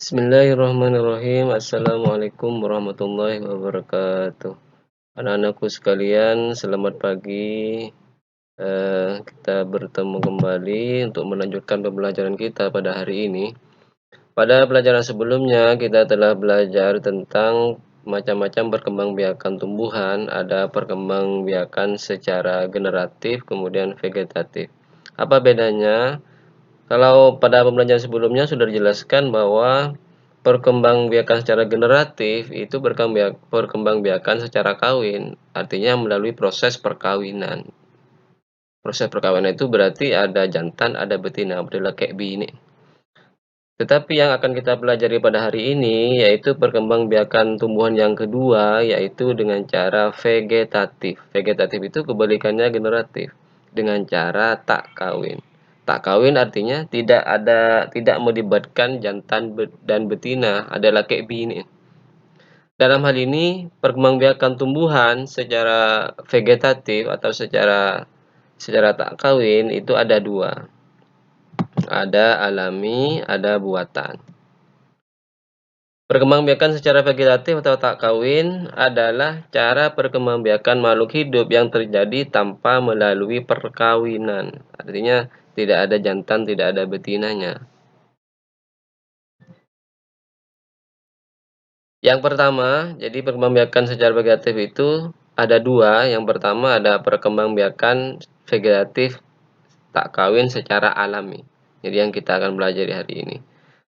Bismillahirrahmanirrahim. Assalamualaikum warahmatullahi wabarakatuh. Anak-anakku sekalian, selamat pagi. Kita bertemu kembali untuk melanjutkan pembelajaran kita pada hari ini. Pada pelajaran sebelumnya, kita telah belajar tentang macam-macam perkembangbiakan tumbuhan. Ada perkembangbiakan secara generatif, kemudian vegetatif. Apa bedanya? Kalau pada pembelajaran sebelumnya sudah dijelaskan bahwa perkembangbiakan secara generatif itu perkembangbiakan secara kawin, artinya melalui proses perkawinan. Proses perkawinan itu berarti ada jantan, ada betina, adalah kayak bini. Tetapi yang akan kita pelajari pada hari ini yaitu perkembangbiakan tumbuhan yang kedua, yaitu dengan cara vegetatif. Vegetatif itu kebalikannya generatif, dengan cara tak kawin. Tak kawin artinya tidak melibatkan jantan dan betina, ada laki bini. Dalam hal ini, perkembangbiakan tumbuhan secara vegetatif atau secara tak kawin itu ada dua. Ada alami, ada buatan. Perkembangbiakan secara vegetatif atau tak kawin adalah cara perkembangbiakan makhluk hidup yang terjadi tanpa melalui perkawinan. Artinya tidak ada jantan, tidak ada betinanya. Yang pertama, jadi perkembangbiakan secara vegetatif itu ada dua. Yang pertama ada perkembangbiakan vegetatif tak kawin secara alami. Jadi yang kita akan belajar hari ini.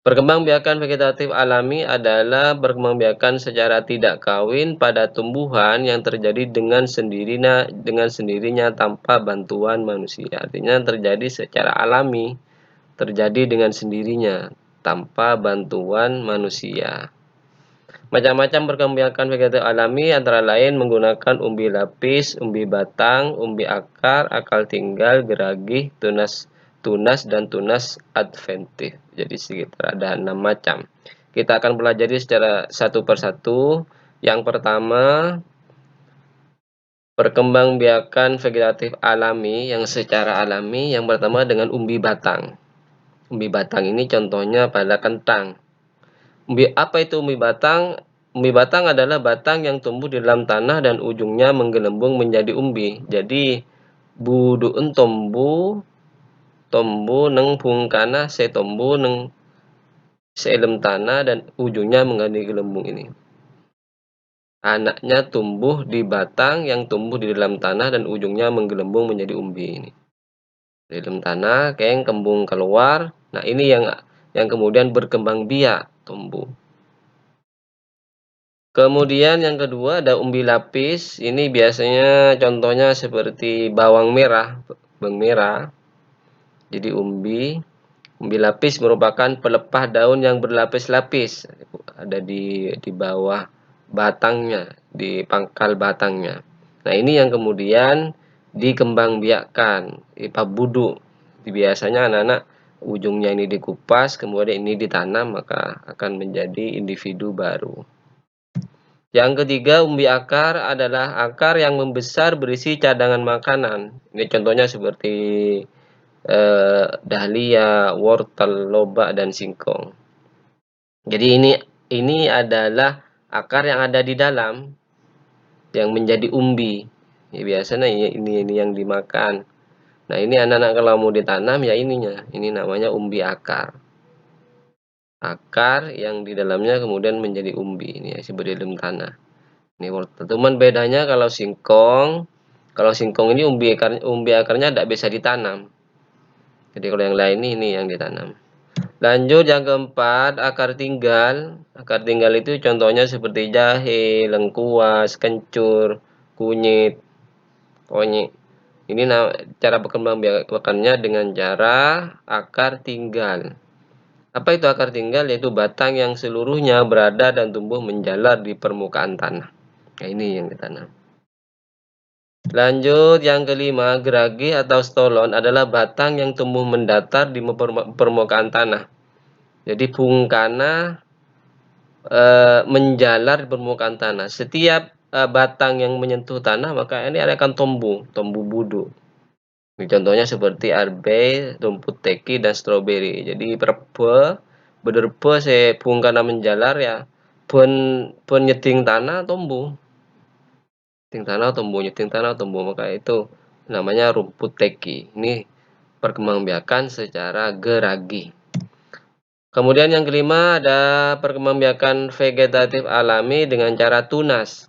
Perkembangbiakan vegetatif alami adalah perkembangbiakan secara tidak kawin pada tumbuhan yang terjadi dengan sendirinya tanpa bantuan manusia. Artinya terjadi secara alami, terjadi dengan sendirinya tanpa bantuan manusia. Macam-macam perkembangbiakan vegetatif alami antara lain menggunakan umbi lapis, umbi batang, umbi akar, akar tinggal, geragih, tunas dan tunas adventif. Jadi sekitar ada 6 macam. Kita akan pelajari secara satu persatu. Yang pertama, perkembangbiakan vegetatif alami yang secara alami. Yang pertama dengan umbi batang. Umbi batang ini contohnya pada kentang. Apa itu umbi batang? Umbi batang adalah batang yang tumbuh di dalam tanah dan ujungnya menggelembung menjadi umbi. Jadi buduun tombu neng pungkana setombu neng seelem tanah dan ujungnya menjadi gelembung ini. Anaknya tumbuh di batang yang tumbuh di dalam tanah dan ujungnya menggelembung menjadi umbi ini. Di dalam tanah, keng kembung keluar. Nah, ini yang kemudian berkembang biak tumbuh. Kemudian yang kedua ada umbi lapis. Ini biasanya contohnya seperti bawang merah, Jadi umbi lapis merupakan pelepah daun yang berlapis-lapis. Ada di bawah batangnya, di pangkal batangnya. Nah, ini yang kemudian dikembangbiakkan, pabudu. Biasanya anak-anak ujungnya ini dikupas, kemudian ini ditanam, maka akan menjadi individu baru. Yang ketiga, umbi akar adalah akar yang membesar berisi cadangan makanan. Ini contohnya seperti dahlia, wortel, lobak, dan singkong. Jadi ini adalah akar yang ada di dalam yang menjadi umbi. Ya, biasanya ini yang dimakan. Nah, ini anak-anak kalau mau ditanam ya ininya. Ini namanya umbi akar. Akar yang di dalamnya kemudian menjadi umbi. Ini ya, seperti dalam tanah. Ini wortel. Cuman bedanya kalau singkong ini umbi akarnya tidak bisa ditanam. Jadi kalau yang lain ini yang ditanam. Lanjut yang keempat, akar tinggal. Akar tinggal itu contohnya seperti jahe, lengkuas, kencur, kunyit, konyit. Ini cara perkembangbiakannya dengan cara akar tinggal. Apa itu akar tinggal? Yaitu batang yang seluruhnya berada dan tumbuh menjalar di permukaan tanah. Nah, ini yang ditanam. Lanjut yang kelima, geragih atau stolon adalah batang yang tumbuh mendatar di permukaan tanah. Jadi pungkana menjalar di permukaan tanah. Setiap batang yang menyentuh tanah maka ini akan tumbuh budu. Ini contohnya seperti arbe, rumput teki dan stroberi. Jadi bederpe se pungkana menjalar ya pun nyeting tanah tumbuh. Nyeting tanah tumbuh, maka itu namanya rumput teki. Ini perkembangbiakan secara geragi. Kemudian yang kelima ada perkembangbiakan vegetatif alami dengan cara tunas.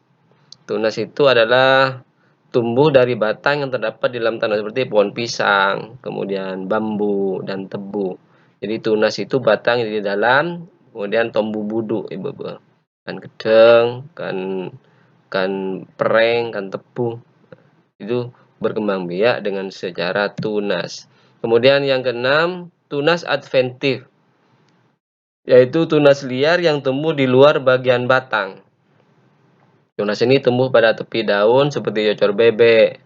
Tunas itu adalah tumbuh dari batang yang terdapat di dalam tanah seperti pohon pisang, kemudian bambu dan tebu. Jadi tunas itu batang di dalam, kemudian tumbuh buduk, ibu-ibu. Kan gedeng, kan pereng, kan tebu. Itu berkembang biak dengan secara tunas. Kemudian yang keenam, tunas adventif, yaitu tunas liar yang tumbuh di luar bagian batang. Tunas ini tumbuh pada tepi daun seperti yocor bebek.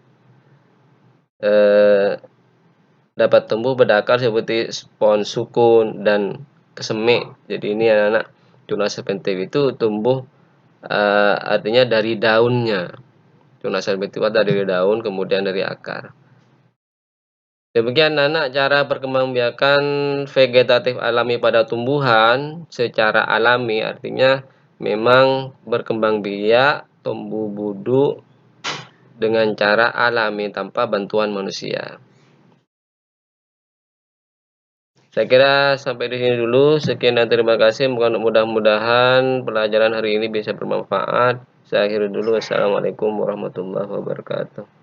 Dapat tumbuh berakar seperti pohon sukun dan kesemik. Jadi ini anak-anak tunas adventif itu tumbuh artinya dari daunnya. Tunas adventif dari daun kemudian dari akar. Demikian anak cara perkembangbiakan vegetatif alami pada tumbuhan secara alami, artinya memang berkembang biak, tumbuh buduk dengan cara alami tanpa bantuan manusia. Saya kira sampai di sini dulu. Sekian dan terima kasih. Mudah-mudahan pelajaran hari ini bisa bermanfaat. Saya akhiri dulu. Assalamualaikum warahmatullahi wabarakatuh.